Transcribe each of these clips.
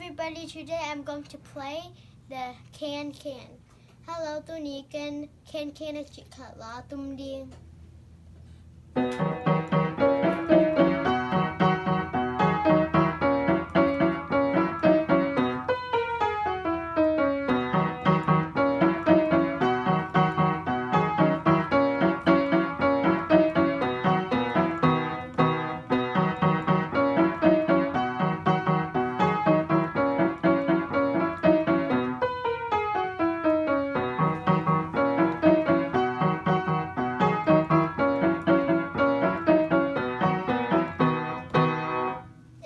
everybody, today I'm going to play the can. Hello ตัวนี้กันcan จิขะลาตุ้มเดียง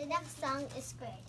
The next song is great.